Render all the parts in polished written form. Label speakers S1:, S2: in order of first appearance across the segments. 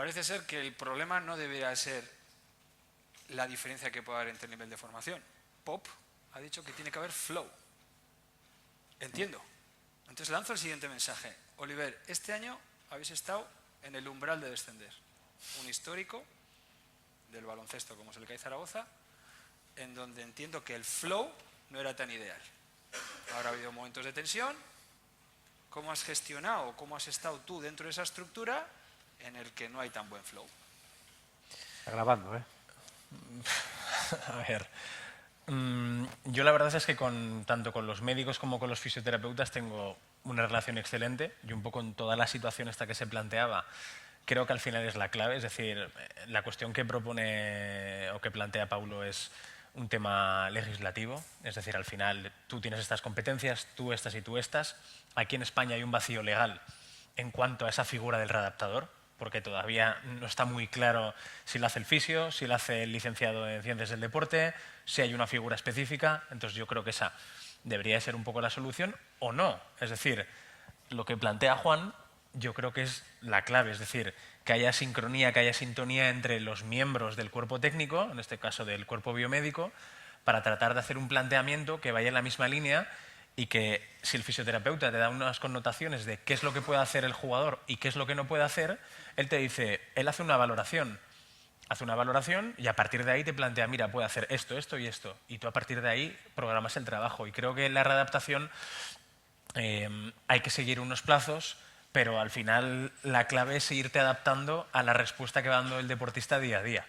S1: parece ser que el problema no debería ser la diferencia que puede haber entre el nivel de formación. Pop ha dicho que tiene que haber flow. Entiendo. Entonces lanzo el siguiente mensaje. Oliver, este año habéis estado en el umbral de descender. Un histórico del baloncesto como es el CAI Zaragoza, en donde entiendo que el flow no era tan ideal. Ahora ha habido momentos de tensión. ¿Cómo has gestionado, cómo has estado tú dentro de esa estructura en el que no hay tan buen flow?
S2: Está grabando, ¿eh?
S3: A ver, yo la verdad es que tanto con los médicos como con los fisioterapeutas tengo una relación excelente y un poco en toda la situación esta que se planteaba creo que al final es la clave, es decir, la cuestión que propone o que plantea Paulo es un tema legislativo, es decir, al final tú tienes estas competencias, tú estas y tú estas. Aquí en España hay un vacío legal en cuanto a esa figura del readaptador, porque todavía no está muy claro si la hace el fisio, si la hace el licenciado en ciencias del deporte, si hay una figura específica. Entonces yo creo que esa debería de ser un poco la solución o no. Es decir, lo que plantea Juan yo creo que es la clave, es decir, que haya sincronía, que haya sintonía entre los miembros del cuerpo técnico, en este caso del cuerpo biomédico, para tratar de hacer un planteamiento que vaya en la misma línea y que si el fisioterapeuta te da unas connotaciones de qué es lo que puede hacer el jugador y qué es lo que no puede hacer, él te dice, él hace una valoración y a partir de ahí te plantea, mira, puede hacer esto, esto y esto. Y tú a partir de ahí programas el trabajo. Y creo que en la readaptación hay que seguir unos plazos, pero al final la clave es irte adaptando a la respuesta que va dando el deportista día a día.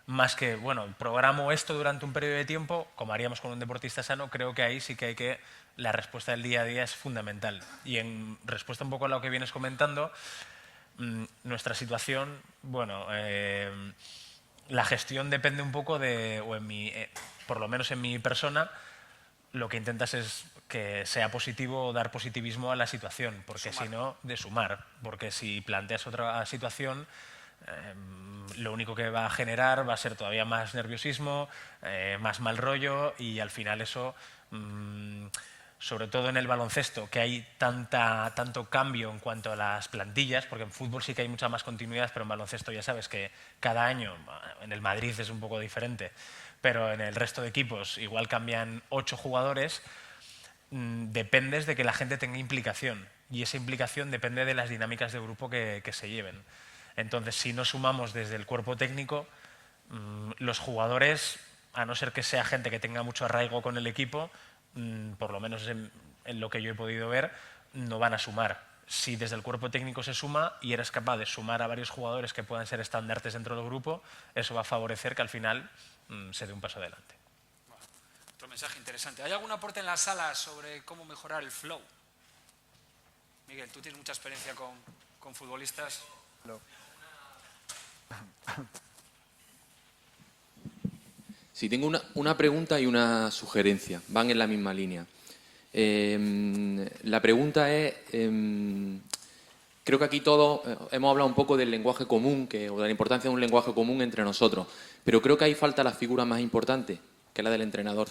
S3: Más que, bueno, programo esto durante un periodo de tiempo, como haríamos con un deportista sano, creo que ahí sí que hay que... La respuesta del día a día es fundamental. Y en respuesta un poco a lo que vienes comentando, nuestra situación, bueno, la gestión depende un poco de, o en mi, por lo menos en mi persona, lo que intentas es que sea positivo o dar positivismo a la situación, porque si no, de sumar, porque si planteas otra situación, lo único que va a generar va a ser todavía más nerviosismo, más mal rollo y al final eso, sobre todo en el baloncesto, que hay tanto cambio en cuanto a las plantillas, porque en fútbol sí que hay mucha más continuidad, pero en baloncesto ya sabes que cada año, en el Madrid es un poco diferente, pero en el resto de equipos igual cambian 8 jugadores, dependes de que la gente tenga implicación y esa implicación depende de las dinámicas de grupo que se lleven. Entonces, si no sumamos desde el cuerpo técnico, los jugadores, a no ser que sea gente que tenga mucho arraigo con el equipo, por lo menos en lo que yo he podido ver, no van a sumar. Si desde el cuerpo técnico se suma y eres capaz de sumar a varios jugadores que puedan ser estandartes dentro del grupo, eso va a favorecer que al final se dé un paso adelante.
S1: Otro mensaje interesante. ¿Hay algún aporte en la sala sobre cómo mejorar el flow? Miguel, tú tienes mucha experiencia con futbolistas.
S4: Sí, tengo una pregunta y una sugerencia. Van en la misma línea. La pregunta es, creo que aquí todos hemos hablado un poco del lenguaje común, o de la importancia de un lenguaje común entre nosotros, pero creo que ahí falta la figura más importante, que es la del entrenador.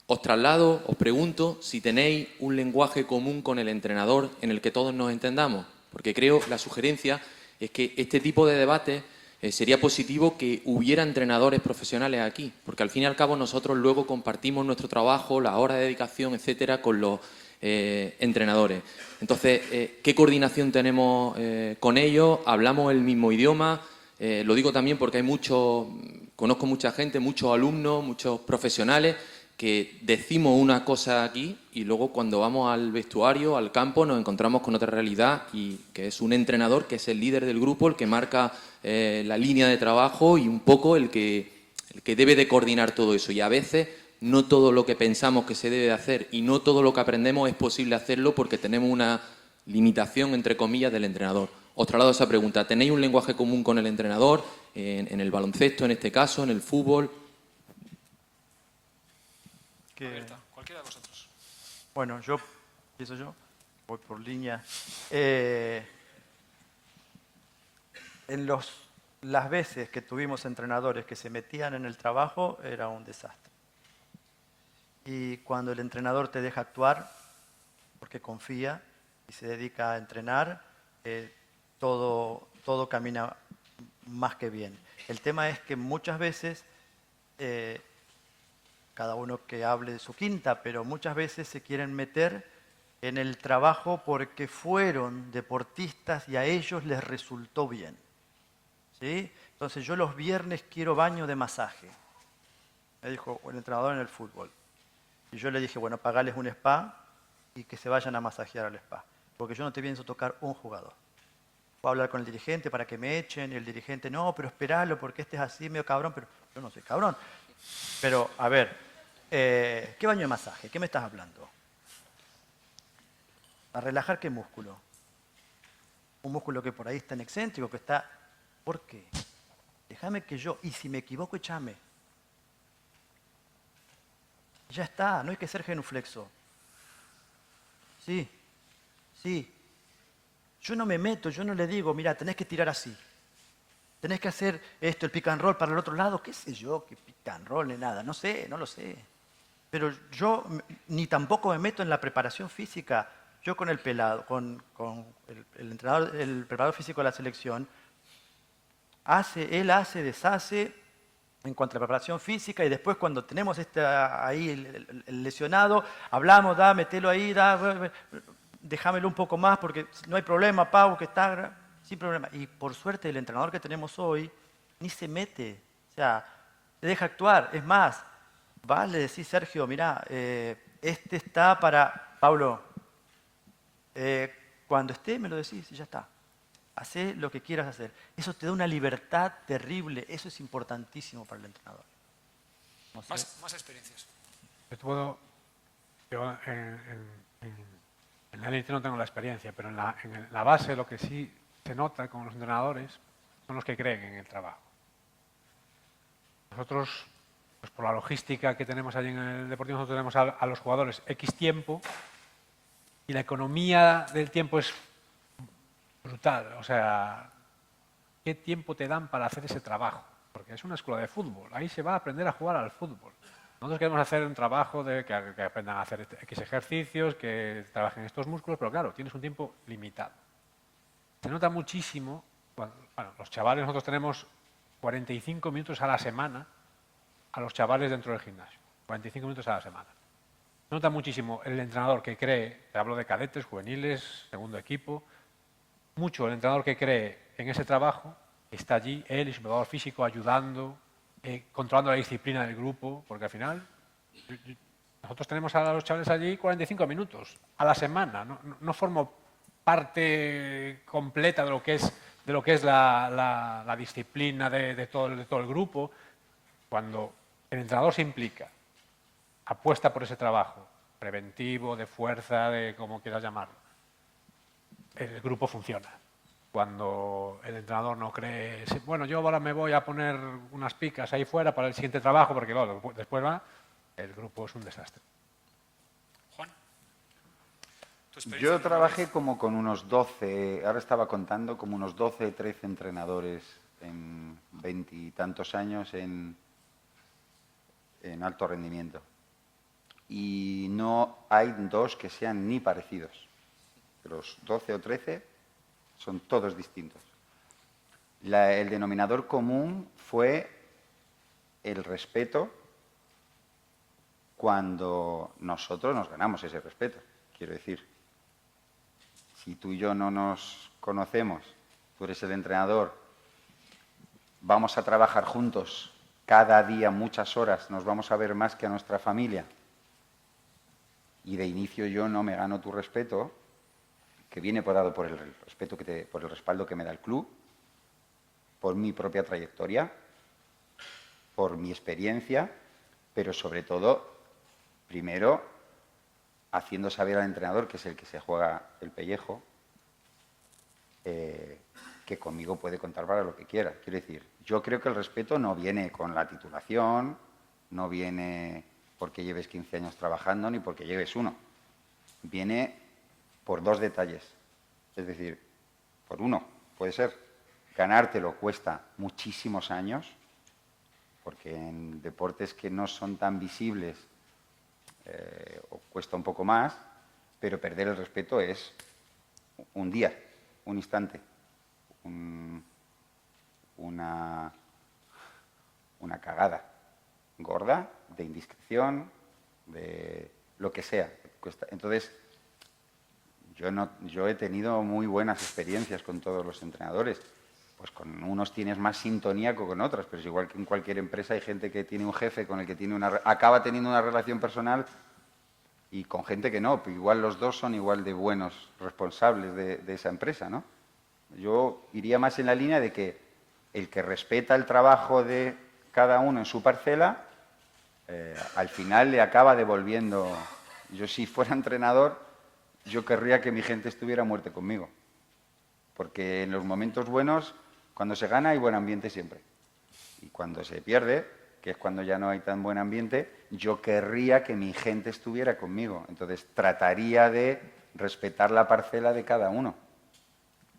S4: Os traslado, os pregunto si tenéis un lenguaje común con el entrenador en el que todos nos entendamos, porque creo, la sugerencia es que este tipo de debates sería positivo que hubiera entrenadores profesionales aquí, porque al fin y al cabo nosotros luego compartimos nuestro trabajo, la hora de dedicación, etcétera, con los entrenadores. Entonces, ¿qué coordinación tenemos con ellos? ¿Hablamos el mismo idioma? Lo digo también porque conozco mucha gente, muchos alumnos, muchos profesionales que decimos una cosa aquí y luego cuando vamos al vestuario, al campo, nos encontramos con otra realidad y que es un entrenador que es el líder del grupo, el que marca la línea de trabajo y un poco el que debe de coordinar todo eso. Y a veces no todo lo que pensamos que se debe de hacer y no todo lo que aprendemos es posible hacerlo porque tenemos una limitación, entre comillas, del entrenador. Os traslado esa pregunta. ¿Tenéis un lenguaje común con el entrenador en el baloncesto, en este caso, en el fútbol?
S1: Abierta, cualquiera de vosotros.
S2: Bueno, empiezo yo, voy por línea. Las veces que tuvimos entrenadores que se metían en el trabajo, era un desastre. Y cuando el entrenador te deja actuar, porque confía y se dedica a entrenar, todo todo camina más que bien. El tema es que muchas veces, cada uno que hable de su quinta, pero muchas veces se quieren meter en el trabajo porque fueron deportistas y a ellos les resultó bien. ¿Sí? Entonces yo los viernes quiero baño de masaje, me dijo el entrenador en el fútbol. Y yo le dije, bueno, pagales un spa y que se vayan a masajear al spa, porque yo no te pienso tocar un jugador. Voy a hablar con el dirigente para que me echen, y el dirigente, no, pero esperalo, porque este es así, medio cabrón, pero yo no soy cabrón. Pero, a ver, ¿qué baño de masaje? ¿Qué me estás hablando? ¿A relajar qué músculo? Un músculo que por ahí está en excéntrico, que está... ¿Por qué? Déjame que yo, y si me equivoco, échame. Ya está, no hay que ser genuflexo. Sí, sí. Yo no me meto, yo no le digo, mira, tenés que tirar así. Tenés que hacer esto, el pick and roll para el otro lado, qué sé yo, qué pick and roll ni nada, no sé, no lo sé. Pero yo ni tampoco me meto en la preparación física. Yo con el pelado, con el entrenador, el preparador físico de la selección, él hace, deshace en cuanto a la preparación física, y después cuando tenemos ahí el lesionado, hablamos, metelo ahí, déjamelo un poco más porque no hay problema, Pau, que está sin problema. Y por suerte el entrenador que tenemos hoy ni se mete, o sea, se deja actuar. Es más, le decís, Sergio, mirá, este está para Pablo. Cuando esté me lo decís y ya está. Hacé lo que quieras hacer. Eso te da una libertad terrible. Eso es importantísimo para el entrenador. No sé.
S1: Más experiencias.
S5: Yo en la élite no tengo la experiencia, pero en la base lo que sí se nota con los entrenadores son los que creen en el trabajo. Nosotros, pues por la logística que tenemos allí en el Deportivo, nosotros tenemos a los jugadores X tiempo y la economía del tiempo es brutal. O sea, ¿qué tiempo te dan para hacer ese trabajo? Porque es una escuela de fútbol, ahí se va a aprender a jugar al fútbol. Nosotros queremos hacer un trabajo de que aprendan a hacer X ejercicios, que trabajen estos músculos, pero claro, tienes un tiempo limitado. Se nota muchísimo, bueno, los chavales, nosotros tenemos 45 minutos a la semana a los chavales dentro del gimnasio, 45 minutos a la semana. Se nota muchísimo el entrenador que cree, te hablo de cadetes, juveniles, segundo equipo, mucho el entrenador que cree en ese trabajo, está allí, él y su preparador físico ayudando, controlando la disciplina del grupo, porque al final nosotros tenemos a los chavales allí 45 minutos a la semana, no formo parte completa de lo que es la disciplina de todo el grupo. Cuando el entrenador se implica, apuesta por ese trabajo preventivo, de fuerza, de como quieras llamarlo, el grupo funciona. Cuando el entrenador no cree, bueno, yo ahora me voy a poner unas picas ahí fuera para el siguiente trabajo, porque claro, después el grupo es un desastre.
S1: Juan, ¿tu experiencia?
S6: Yo trabajé como con unos 12, ahora estaba contando, como unos 12, 13 entrenadores en 20 y tantos años en alto rendimiento. Y no hay dos que sean ni parecidos. De los 12 o 13 son todos distintos. El denominador común fue el respeto cuando nosotros nos ganamos ese respeto. Quiero decir, si tú y yo no nos conocemos, tú eres el entrenador, vamos a trabajar juntos cada día muchas horas, nos vamos a ver más que a nuestra familia, y de inicio yo no me gano tu respeto, que viene dado por el respeto por el respaldo que me da el club, por mi propia trayectoria, por mi experiencia, pero sobre todo, primero, haciendo saber al entrenador, que es el que se juega el pellejo, que conmigo puede contar para lo que quiera. Quiero decir, yo creo que el respeto no viene con la titulación, no viene porque lleves 15 años trabajando, ni porque lleves uno. Viene por dos detalles. Es decir, por uno, puede ser, ganártelo cuesta muchísimos años, porque en deportes que no son tan visibles cuesta un poco más, pero perder el respeto es un día, un instante, una cagada gorda, de indiscreción, de lo que sea. Entonces, yo he tenido muy buenas experiencias con todos los entrenadores. Pues con unos tienes más sintonía que con otros, pero es igual que en cualquier empresa hay gente que tiene un jefe con el que acaba teniendo una relación personal y con gente que no, pero igual los dos son igual de buenos responsables de esa empresa, ¿no? Yo iría más en la línea de que el que respeta el trabajo de cada uno en su parcela, al final le acaba devolviendo. Yo, si fuera entrenador, yo querría que mi gente estuviera a muerte conmigo, porque en los momentos buenos, cuando se gana, hay buen ambiente siempre. Y cuando se pierde, que es cuando ya no hay tan buen ambiente, yo querría que mi gente estuviera conmigo. Entonces, trataría de respetar la parcela de cada uno.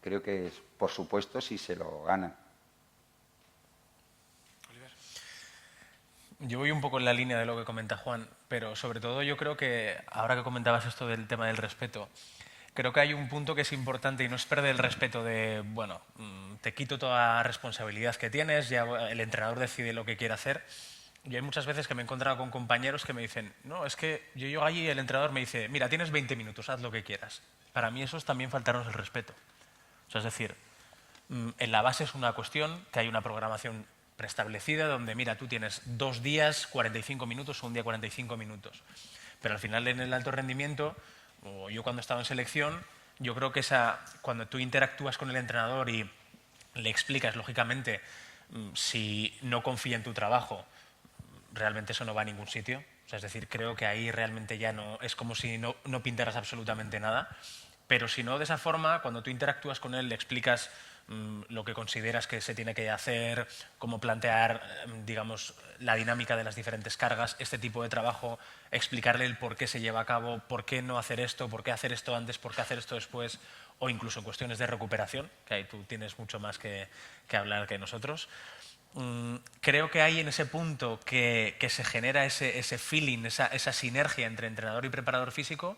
S6: Creo que es, por supuesto, si se lo ganan.
S3: Yo voy un poco en la línea de lo que comenta Juan, pero sobre todo yo creo que, ahora que comentabas esto del tema del respeto, creo que hay un punto que es importante y no es perder el respeto de, bueno, te quito toda responsabilidad que tienes, ya el entrenador decide lo que quiere hacer. Yo hay muchas veces que me he encontrado con compañeros que me dicen, no, es que yo llego allí y el entrenador me dice, mira, tienes 20 minutos, haz lo que quieras. Para mí eso es también faltarnos el respeto. O sea, es decir, en la base es una cuestión que hay una programación preestablecida donde, mira, tú tienes 2 días, 45 minutos o un día 45 minutos. Pero al final en el alto rendimiento, o yo cuando estaba en selección, yo creo que cuando tú interactúas con el entrenador y le explicas, lógicamente, si no confía en tu trabajo, realmente eso no va a ningún sitio. O sea, es decir, creo que ahí realmente ya no es como si no pintaras absolutamente nada. Pero si no, de esa forma, cuando tú interactúas con él, le explicas lo que consideras que se tiene que hacer, cómo plantear, digamos, la dinámica de las diferentes cargas, este tipo de trabajo, explicarle el por qué se lleva a cabo, por qué no hacer esto, por qué hacer esto antes, por qué hacer esto después, o incluso en cuestiones de recuperación, que ahí tú tienes mucho más que hablar que nosotros. Creo que hay en ese punto que se genera ese feeling, esa sinergia entre entrenador y preparador físico,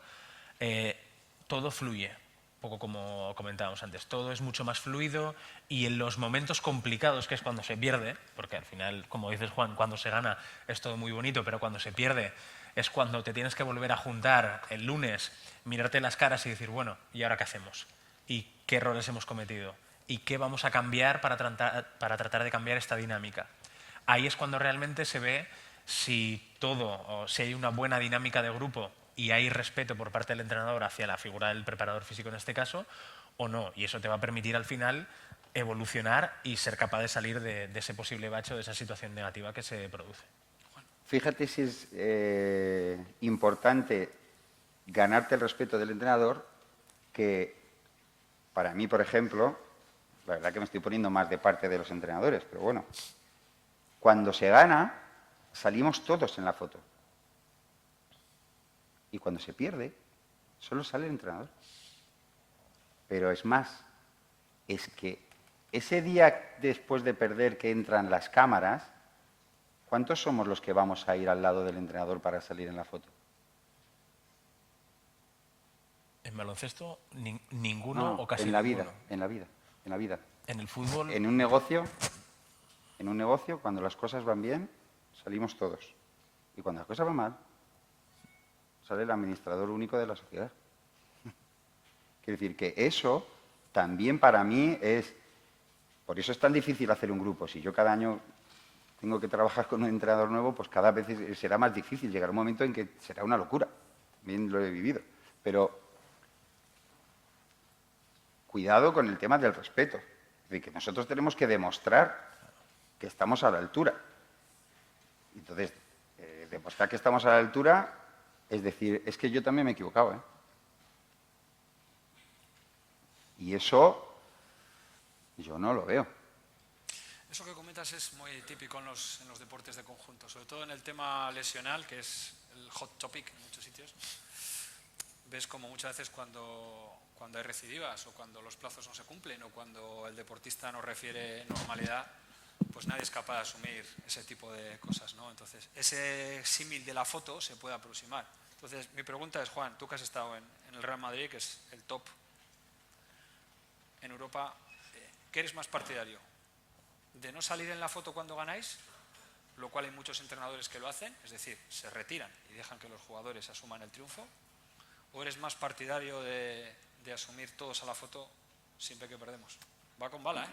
S3: todo fluye, un poco como comentábamos antes, todo es mucho más fluido y en los momentos complicados, que es cuando se pierde, porque al final, como dices Juan, cuando se gana es todo muy bonito, pero cuando se pierde es cuando te tienes que volver a juntar el lunes, mirarte las caras y decir, bueno, ¿y ahora qué hacemos? ¿Y qué errores hemos cometido? ¿Y qué vamos a cambiar para tratar de cambiar esta dinámica? Ahí es cuando realmente se ve si si hay una buena dinámica de grupo y hay respeto por parte del entrenador hacia la figura del preparador físico en este caso, o no. Y eso te va a permitir al final evolucionar y ser capaz de salir de ese posible bache, de esa situación negativa que se produce.
S6: Fíjate si es importante ganarte el respeto del entrenador, que para mí, por ejemplo, la verdad que me estoy poniendo más de parte de los entrenadores, pero bueno, cuando se gana, salimos todos en la foto. Y cuando se pierde, solo sale el entrenador. Pero es más, es que ese día después de perder que entran las cámaras, ¿cuántos somos los que vamos a ir al lado del entrenador para salir en la foto?
S3: En baloncesto, ninguno o casi
S6: en la
S3: ninguno.
S6: vida, en la vida, en la vida.
S3: En el fútbol...
S6: En un negocio, cuando las cosas van bien, salimos todos. Y cuando las cosas van mal, sale el administrador único de la sociedad. Quiero decir que eso también para mí es... Por eso es tan difícil hacer un grupo. Si yo cada año tengo que trabajar con un entrenador nuevo, pues cada vez será más difícil. Llegará un momento en que será una locura. También lo he vivido. Pero cuidado con el tema del respeto. Es decir, que nosotros tenemos que demostrar que estamos a la altura. Entonces, demostrar que estamos a la altura es decir, es que yo también me he equivocado, ¿eh? Y eso yo no lo veo.
S1: Eso que comentas es muy típico en los deportes de conjunto, sobre todo en el tema lesional, que es el hot topic en muchos sitios. Ves como muchas veces cuando hay recidivas o cuando los plazos no se cumplen o cuando el deportista no refiere normalidad, pues nadie es capaz de asumir ese tipo de cosas, ¿no? Entonces, ese símil de la foto se puede aproximar. Entonces, mi pregunta es, Juan, tú que has estado en el Real Madrid, que es el top en Europa, ¿qué eres más partidario? ¿De no salir en la foto cuando ganáis? Lo cual hay muchos entrenadores que lo hacen, es decir, se retiran y dejan que los jugadores asuman el triunfo. ¿O eres más partidario de asumir todos a la foto siempre que perdemos? Va con bala, ¿eh?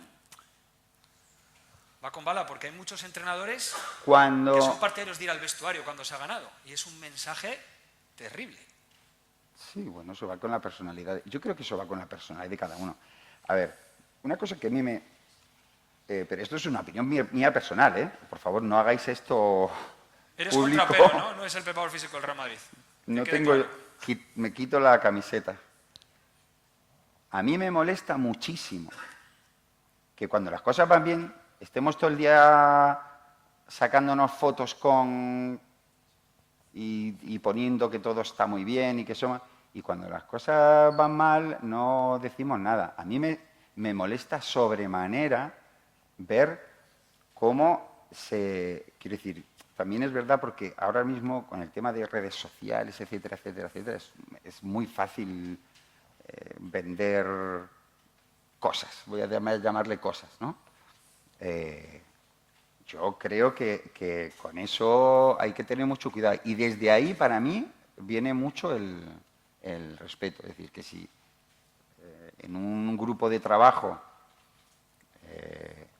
S1: Va con bala porque hay muchos entrenadores que son partidarios de ir al vestuario cuando se ha ganado. Y es un mensaje terrible.
S6: Sí, bueno, eso va con la personalidad. Yo creo que eso va con la personalidad de cada uno. A ver, una cosa que a mí me... pero esto es una opinión mía personal, ¿eh? Por favor, no hagáis esto
S1: Eres
S6: público.
S1: contra Pedro, ¿no? No es el preparador físico del Real Madrid.
S6: No
S1: Que quede
S6: tengo...
S1: claro.
S6: Me quito la camiseta. A mí me molesta muchísimo que cuando las cosas van bien estemos todo el día sacándonos fotos y poniendo que todo está muy bien y que somos... Y cuando las cosas van mal no decimos nada. A mí me molesta sobremanera ver cómo se... Quiero decir, también es verdad porque ahora mismo con el tema de redes sociales, etcétera, etcétera, etcétera, es muy fácil vender cosas. Voy a llamarle cosas, ¿no? Yo creo que con eso hay que tener mucho cuidado. Y desde ahí, para mí, viene mucho el respeto. Es decir, que si en un grupo de trabajo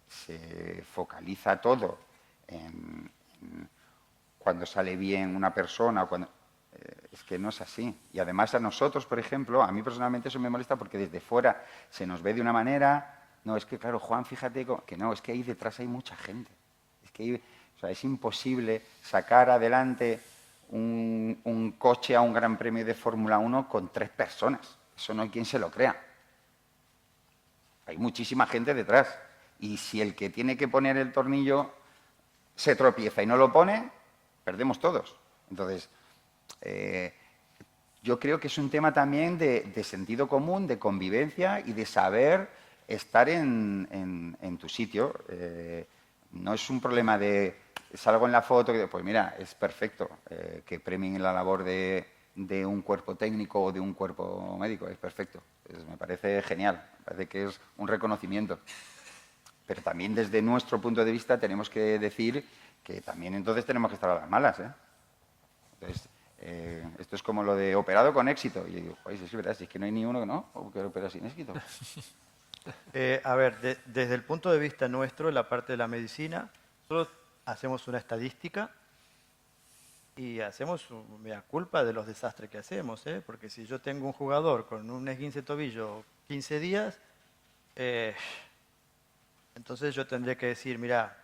S6: se focaliza todo en cuando sale bien una persona, es que no es así. Y además a nosotros, por ejemplo, a mí personalmente eso me molesta porque desde fuera se nos ve de una manera... No, es que claro, Juan, fíjate que no, es que ahí detrás hay mucha gente. Es que o sea, es imposible sacar adelante un coche a un Gran Premio de Fórmula 1 con 3 personas. Eso no hay quien se lo crea. Hay muchísima gente detrás. Y si el que tiene que poner el tornillo se tropieza y no lo pone, perdemos todos. Entonces, yo creo que es un tema también de sentido común, de convivencia y de saber estar en tu sitio. No es un problema de salgo en la foto, pues mira, es perfecto que premien la labor de un cuerpo técnico o de un cuerpo médico, es perfecto. Me parece genial, me parece que es un reconocimiento. Pero también desde nuestro punto de vista tenemos que decir que también entonces tenemos que estar a las malas, ¿eh? Entonces, esto es como lo de operado con éxito. Y yo digo, pues es verdad, si es que no hay ni uno que no, o que opera sin éxito.
S2: A ver, desde el punto de vista nuestro, la parte de la medicina, nosotros hacemos una estadística y hacemos mea culpa de los desastres que hacemos, ¿eh? Porque si yo tengo un jugador con un esguince de tobillo 15 días, entonces yo tendría que decir, mira,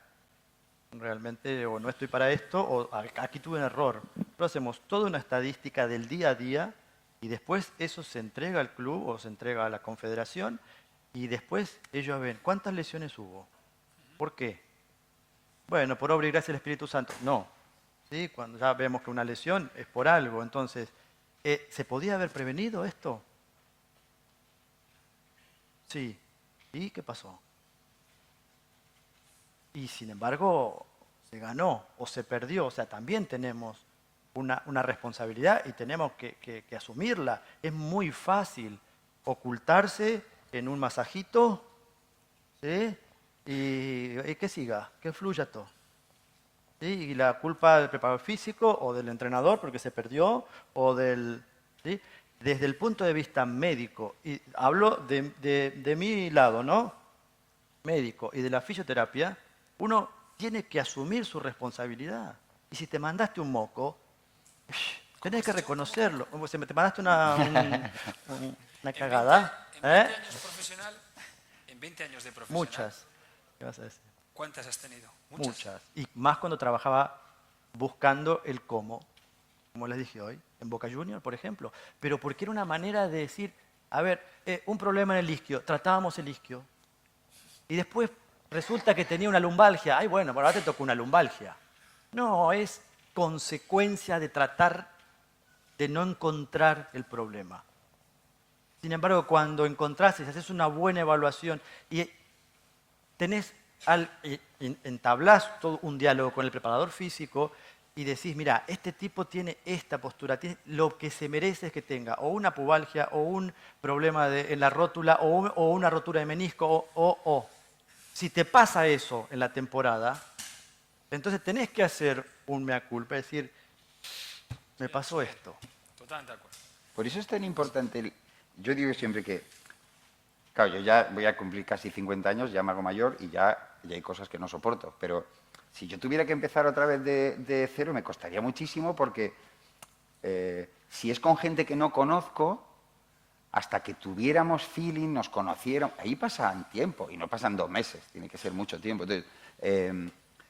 S2: realmente o no estoy para esto o aquí tuve un error. Pero hacemos toda una estadística del día a día y después eso se entrega al club o se entrega a la confederación y después ellos ven cuántas lesiones hubo. ¿Por qué? Bueno, por obra y gracia del Espíritu Santo. No. ¿Sí? Cuando ya vemos que una lesión es por algo. Entonces, ¿se podía haber prevenido esto? Sí. ¿Y qué pasó? Y sin embargo, se ganó o se perdió. O sea, también tenemos una responsabilidad y tenemos que asumirla. Es muy fácil ocultarse en un masajito, ¿sí? Y que siga, que fluya todo. ¿Sí? Y la culpa del preparador físico o del entrenador porque se perdió o del... ¿sí? Desde el punto de vista médico, y hablo de mi lado, ¿no? Médico y de la fisioterapia, uno tiene que asumir su responsabilidad. Y si te mandaste un moco, tenés que reconocerlo. O si te mandaste una cagada.
S1: En 20 años de profesional.
S2: Muchas. ¿Qué vas a decir?
S1: ¿Cuántas has tenido?
S2: Muchas. Y más cuando trabajaba buscando el cómo, como les dije hoy, en Boca Juniors, por ejemplo. Pero porque era una manera de decir, a ver, un problema en el isquio, tratábamos el isquio. Y después resulta que tenía una lumbalgia. Ay, bueno, ahora te tocó una lumbalgia. No, es consecuencia de tratar de no encontrar el problema. Sin embargo, cuando encontrás y haces una buena evaluación y entablás todo un diálogo con el preparador físico y decís, mira, este tipo tiene esta postura, tiene lo que se merece es que tenga o una pubalgia o un problema en la rótula o una rotura de menisco o. Si te pasa eso en la temporada, entonces tenés que hacer un mea culpa, es decir, me pasó esto.
S1: Totalmente de acuerdo.
S6: Por eso es tan importante. Yo digo siempre que, claro, yo ya voy a cumplir casi 50 años, ya me hago mayor y ya hay cosas que no soporto. Pero si yo tuviera que empezar otra vez de cero, me costaría muchísimo porque si es con gente que no conozco, hasta que tuviéramos feeling, nos conocieron, ahí pasan tiempo y no pasan 2 meses, tiene que ser mucho tiempo. Entonces,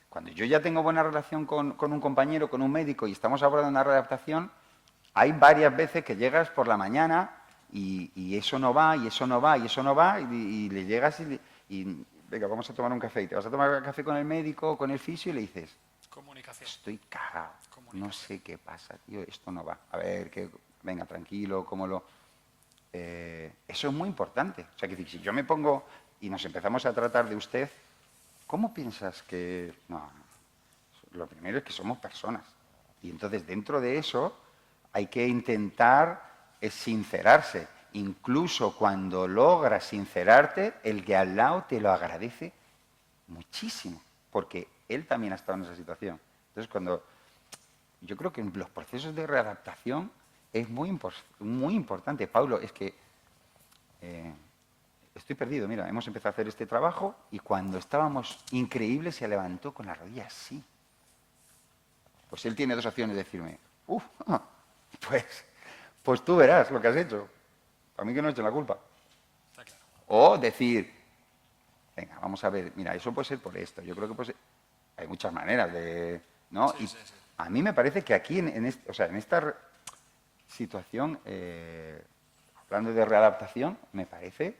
S6: cuando yo ya tengo buena relación con un compañero, con un médico y estamos abordando una readaptación, hay varias veces que llegas por la mañana y eso no va, y eso no va, y eso no va, y le llegas y venga, vamos a tomar un café. Y te vas a tomar café con el médico, con el fisio y le dices,
S1: Comunicación.
S6: estoy cagado,
S1: Comunicación.
S6: no sé qué pasa, tío, esto no va. A ver, venga, tranquilo, cómo lo... eso es muy importante. O sea, que si yo me pongo y nos empezamos a tratar de usted, ¿cómo piensas que...? No, lo primero es que somos personas. Y entonces, dentro de eso, hay que intentar sincerarse. Incluso cuando logras sincerarte, el de al lado te lo agradece muchísimo, porque él también ha estado en esa situación. Entonces, yo creo que en los procesos de readaptación es muy importante. Paulo, es que estoy perdido. Mira, hemos empezado a hacer este trabajo y cuando estábamos increíbles se levantó con la rodilla así. Pues él tiene 2 opciones de decirme, pues tú verás lo que has hecho. A mí que no he hecho la culpa.
S1: Está claro.
S6: O decir, venga, vamos a ver, mira, eso puede ser por esto. Yo creo que hay muchas maneras de... ¿no?
S1: Sí,
S6: Y
S1: sí, sí.
S6: a mí me parece que aquí, en esta situación, hablando de readaptación, me parece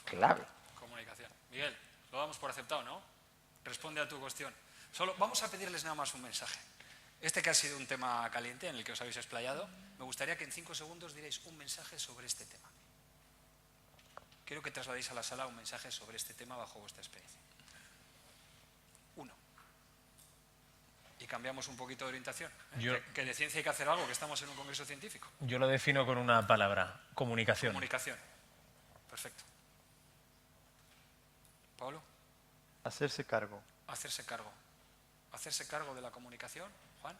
S6: clave.
S1: Comunicación. Miguel, lo damos por aceptado, ¿no? Responde a tu cuestión. Solo vamos a pedirles nada más un mensaje. Este que ha sido un tema caliente en el que os habéis explayado, me gustaría que en 5 segundos dierais un mensaje sobre este tema. Quiero que trasladéis a la sala un mensaje sobre este tema bajo vuestra experiencia. 1. Y cambiamos un poquito de orientación. Que de ciencia hay que hacer algo, que estamos en un congreso científico.
S3: Yo lo defino con una palabra, comunicación.
S1: Comunicación. Perfecto. Pablo,
S2: Hacerse cargo.
S1: hacerse cargo. Hacerse cargo de la comunicación. Juan,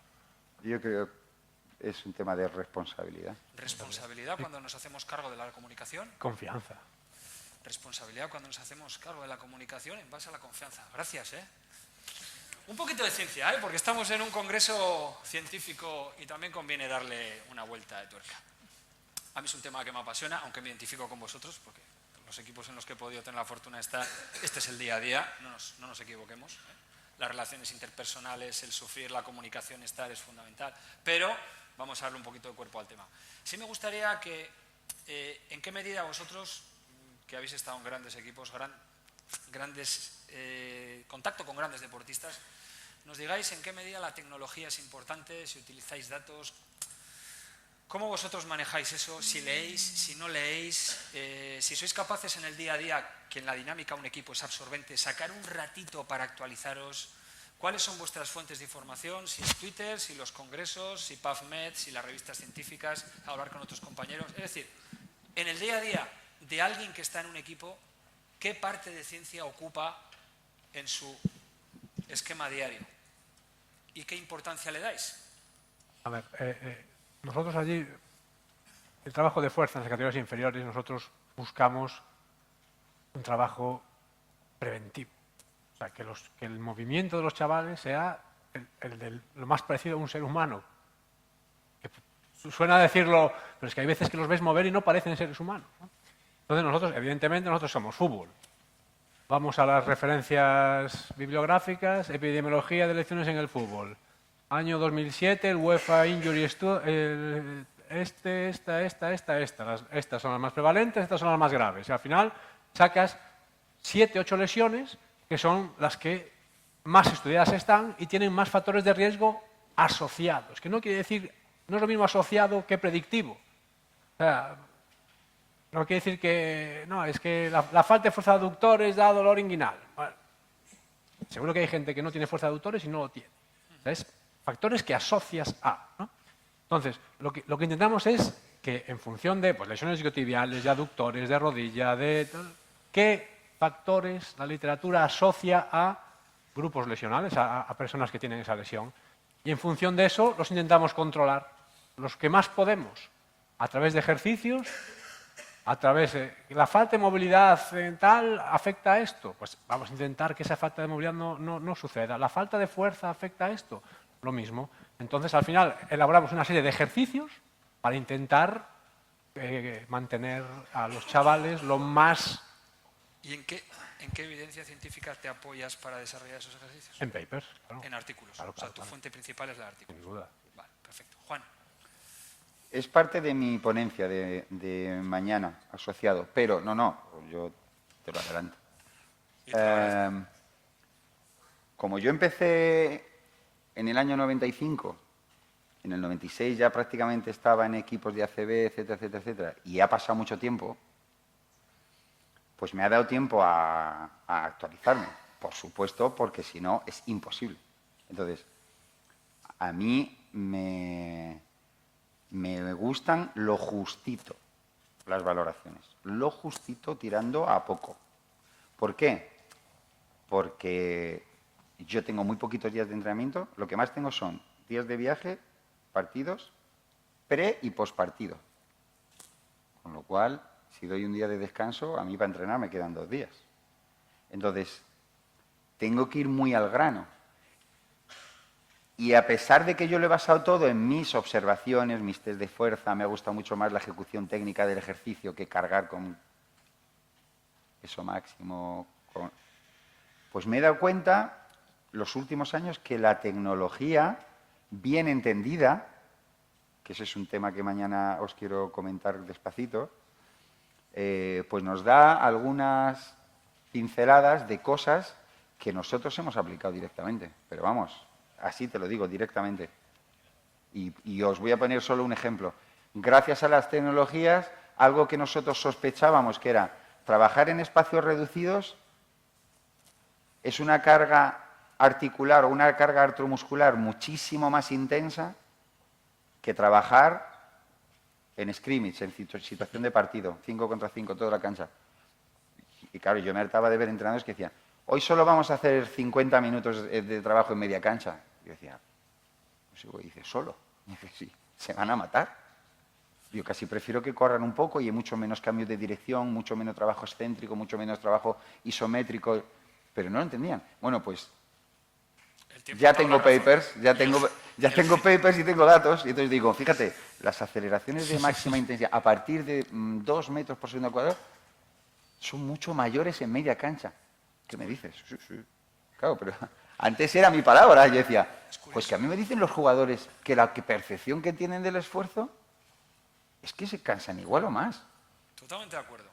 S6: Yo creo que es un tema de responsabilidad.
S1: responsabilidad cuando nos hacemos cargo de la comunicación.
S5: Confianza.
S1: Responsabilidad cuando nos hacemos cargo de la comunicación en base a la confianza. Gracias, ¿eh? Un poquito de ciencia, ¿eh? Porque estamos en un congreso científico y también conviene darle una vuelta de tuerca. A mí es un tema que me apasiona, aunque me identifico con vosotros, porque los equipos en los que he podido tener la fortuna de estar, este es el día a día, no nos equivoquemos, ¿eh? Las relaciones interpersonales, el sufrir, la comunicación, estar es fundamental. Pero vamos a darle un poquito de cuerpo al tema. Sí me gustaría que, ¿en qué medida vosotros, que habéis estado en grandes equipos, contacto con grandes deportistas, nos digáis en qué medida la tecnología es importante, si utilizáis datos, cómo vosotros manejáis eso, si leéis, si no leéis, si sois capaces en el día a día, que en la dinámica un equipo es absorbente, sacar un ratito para actualizaros, cuáles son vuestras fuentes de información, si es Twitter, si los congresos, si PubMed, si las revistas científicas, hablar con otros compañeros, es decir, en el día a día de alguien que está en un equipo, ¿qué parte de ciencia ocupa en su esquema diario? ¿Y qué importancia le dais?
S5: A ver, nosotros allí, el trabajo de fuerza en las categorías inferiores, nosotros buscamos un trabajo preventivo. O sea, que el movimiento de los chavales sea el de lo más parecido a un ser humano. Que suena decirlo, pero es que hay veces que los ves mover y no parecen seres humanos, ¿no? Entonces nosotros, evidentemente, nosotros somos fútbol. Vamos a las referencias bibliográficas, epidemiología de lesiones en el fútbol. Año 2007, el UEFA Injury estas son las más prevalentes, estas son las más graves. Y al final sacas 7, 8 lesiones que son las que más estudiadas están y tienen más factores de riesgo asociados. Que no quiere decir, no es lo mismo asociado que predictivo. O sea, no quiere decir que, no, es que la falta de fuerza de aductores da dolor inguinal. Bueno, seguro que hay gente que no tiene fuerza de aductores y no lo tiene. ¿Sabes? factores que asocias a, ¿no? Entonces, lo que intentamos es que en función de pues, lesiones isquiotibiales, de aductores, de rodilla, ¿qué factores la literatura asocia a grupos lesionales, a personas que tienen esa lesión? Y en función de eso los intentamos controlar, los que más podemos, a través de ejercicios, a través de la falta de movilidad tal afecta a esto, pues vamos a intentar que esa falta de movilidad no suceda. La falta de fuerza afecta a esto, lo mismo. Entonces, al final, elaboramos una serie de ejercicios para intentar mantener a los chavales lo más...
S1: ¿Y en qué evidencia científica te apoyas para desarrollar esos ejercicios?
S5: En papers, claro.
S1: En artículos.
S5: Claro,
S1: O sea,
S5: claro,
S1: tu
S5: claro.
S1: fuente principal es el artículo.
S5: Sin duda.
S1: Vale, perfecto. Juan.
S6: Es parte de mi ponencia de mañana asociado, pero no, yo te lo adelanto.
S1: Y te lo agradezco.
S6: Como yo empecé en el año 95, en el 96 ya prácticamente estaba en equipos de ACB, etcétera, etcétera, etcétera, y ha pasado mucho tiempo, pues me ha dado tiempo a actualizarme, por supuesto, porque si no es imposible. Entonces, a mí me gustan lo justito las valoraciones, lo justito tirando a poco. ¿Por qué? Porque yo tengo muy poquitos días de entrenamiento, lo que más tengo son días de viaje, partidos, pre y postpartido. Con lo cual, si doy un día de descanso, a mí para entrenar me quedan 2 días. Entonces, tengo que ir muy al grano. Y a pesar de que yo lo he basado todo en mis observaciones, mis test de fuerza, me ha gustado mucho más la ejecución técnica del ejercicio que cargar con peso máximo. Pues me he dado cuenta, los últimos años, que la tecnología, bien entendida, que ese es un tema que mañana os quiero comentar despacito, pues nos da algunas pinceladas de cosas que nosotros hemos aplicado directamente. Pero vamos, así te lo digo, directamente. Y os voy a poner solo un ejemplo. Gracias a las tecnologías, algo que nosotros sospechábamos que era trabajar en espacios reducidos es una carga articular o una carga artromuscular muchísimo más intensa que trabajar en scrimmage, en situación de partido, 5 contra 5, toda la cancha. Y claro, yo me hartaba de ver entrenadores que decían, hoy solo vamos a hacer 50 minutos de trabajo en media cancha. Y yo decía, pues dice, ¿solo? Y dice, sí, se van a matar. Yo casi prefiero que corran un poco y hay mucho menos cambio de dirección, mucho menos trabajo excéntrico, mucho menos trabajo isométrico, pero no lo entendían. Bueno, pues ya tengo papers, ya tengo papers y tengo datos, y entonces digo, fíjate, las aceleraciones de máxima intensidad a partir de 2 metros por segundo al cuadrado son mucho mayores en media cancha. ¿Qué me dices? Sí, sí. Claro, pero antes era mi palabra. Yo decía, pues que a mí me dicen los jugadores que la percepción que tienen del esfuerzo es que se cansan igual o más.
S1: Totalmente de acuerdo.